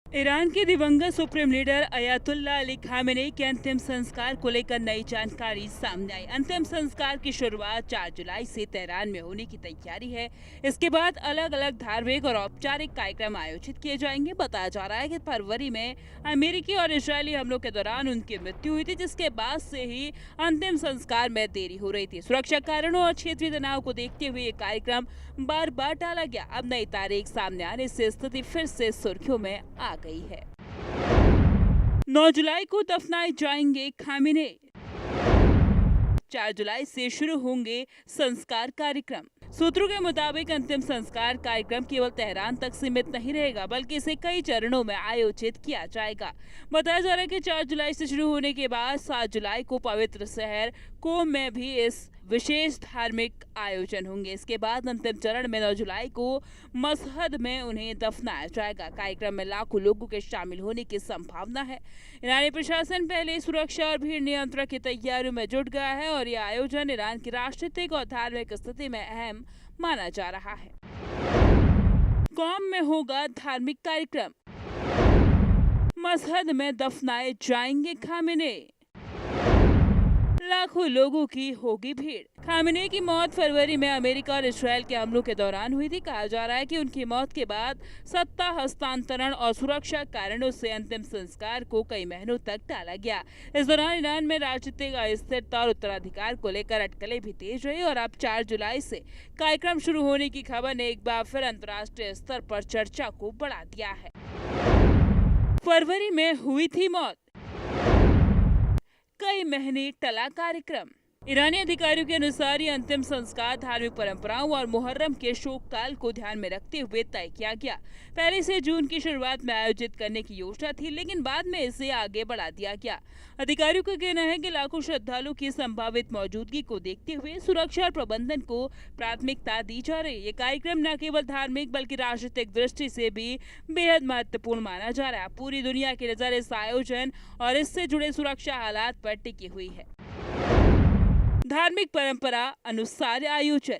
Iran के दिवंगत supreme leader Ayatollah Ali Khamenei के अंतिम संस्कार को लेकर नई जानकारी सामने आई। अंतिम संस्कार की शुरुआत 4 जुलाई से तेहरान में होने की तैयारी है। इसके बाद अलग अलग धार्मिक और औपचारिक कार्यक्रम आयोजित किए जाएंगे। बताया जा रहा है कि फरवरी में अमेरिकी और इजरायली हमलों के दौरान उनकी मृत्यु हुई थी, जिसके बाद से ही अंतिम संस्कार में देरी हो रही थी। सुरक्षा कारणों और क्षेत्रीय तनाव को देखते हुए ये कार्यक्रम बार बार टाला गया। अब नई तारीख सामने आने से स्थिति फिर से सुर्खियों में आ गई है। 9 जुलाई को दफनाए जाएंगे खामेनेई। 4 जुलाई से शुरू होंगे संस्कार कार्यक्रम। सूत्रों के मुताबिक अंतिम संस्कार कार्यक्रम केवल तेहरान तक सीमित नहीं रहेगा, बल्कि इसे कई चरणों में आयोजित किया जाएगा। बताया जा रहा है कि 4 जुलाई से शुरू होने के बाद 7 जुलाई को पवित्र शहर कोम में भी इस विशेष धार्मिक आयोजन होंगे। इसके बाद अंतिम चरण में 9 जुलाई को मशहद में उन्हें दफनाया जाएगा। कार्यक्रम में लाखों लोगों के शामिल होने की संभावना है। ईरानी प्रशासन पहले सुरक्षा और भीड़ नियंत्रण की तैयारियों में जुट गया है और यह आयोजन ईरान की राजनीतिक और धार्मिक स्थिति में अहम माना जा रहा है। कौम में होगा धार्मिक कार्यक्रम। मशहद में दफनाए जाएंगे खामेनेई। लाखों लोगों की होगी भीड़। खामेनेई की मौत फरवरी में अमेरिका और इजरायल के हमलों के दौरान हुई थी। कहा जा रहा है कि उनकी मौत के बाद सत्ता हस्तांतरण और सुरक्षा कारणों से अंतिम संस्कार को कई महीनों तक टाला गया। इस दौरान ईरान में राजनीतिक अस्थिरता और उत्तराधिकार को लेकर अटकलें भी तेज रही और अब 4 जुलाई से कार्यक्रम शुरू होने की खबर ने एक बार फिर अंतर्राष्ट्रीय स्तर पर चर्चा को बढ़ा दिया है। फरवरी में हुई थी मौत, कई महीने टला कार्यक्रम। ईरानी अधिकारियों के अनुसार ये अंतिम संस्कार धार्मिक परंपराओं और मुहर्रम के शोक काल को ध्यान में रखते हुए तय किया गया। पहले से जून की शुरुआत में आयोजित करने की योजना थी, लेकिन बाद में इसे आगे बढ़ा दिया गया। अधिकारियों का कहना है कि लाखों श्रद्धालुओं की संभावित मौजूदगी को देखते हुए सुरक्षा और प्रबंधन को प्राथमिकता दी जा रही है। ये कार्यक्रम न केवल धार्मिक बल्कि राजनीतिक दृष्टि से भी बेहद महत्वपूर्ण माना जा रहा है। पूरी दुनिया की नजर इस आयोजन और इससे जुड़े सुरक्षा हालात पर टिकी हुई है। धार्मिक परंपरा अनुसार आयोजन,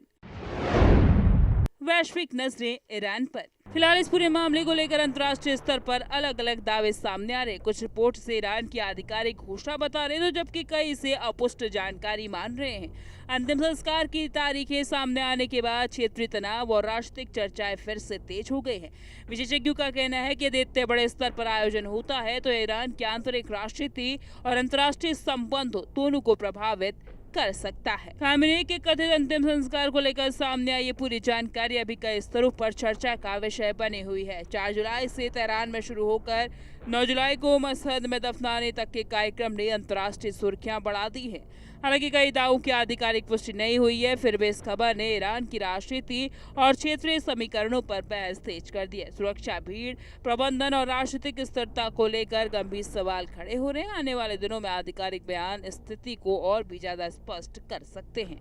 वैश्विक नजरें ईरान पर। फिलहाल इस पूरे मामले को लेकर अंतर्राष्ट्रीय स्तर पर अलग अलग दावे सामने आ रहे। कुछ रिपोर्ट से ईरान की आधिकारिक घोषणा बता रहे हैं, तो जबकि कई इसे अपुष्ट जानकारी मान रहे हैं। अंतिम संस्कार की तारीखें सामने आने के बाद क्षेत्रीय तनाव और राजनीतिक चर्चाएं फिर से तेज हो गई हैं। विशेषज्ञों का कहना है कि यदि इतने बड़े स्तर पर आयोजन होता है तो ईरान की आंतरिक राजनीति और अंतर्राष्ट्रीय संबंधों दोनों को प्रभावित कर सकता है। खामेनेई के कथित अंतिम संस्कार को लेकर सामने आई ये पूरी जानकारी अभी कई स्तरों पर चर्चा का विषय बनी हुई है। 4 जुलाई से तेहरान में शुरू होकर 9 जुलाई को मशहद में दफनाने तक के कार्यक्रम ने अंतर्राष्ट्रीय सुर्खियां बढ़ा दी है। हालांकि कई दावों की आधिकारिक पुष्टि नहीं हुई है, फिर भी इस खबर ने ईरान की राजनीति और क्षेत्रीय समीकरणों पर बहस तेज कर दी है। सुरक्षा, भीड़ प्रबंधन और राजनीतिक स्थिरता को लेकर गंभीर सवाल खड़े हो रहे हैं। आने वाले दिनों में आधिकारिक बयान स्थिति को और भी ज्यादा स्पष्ट कर सकते हैं।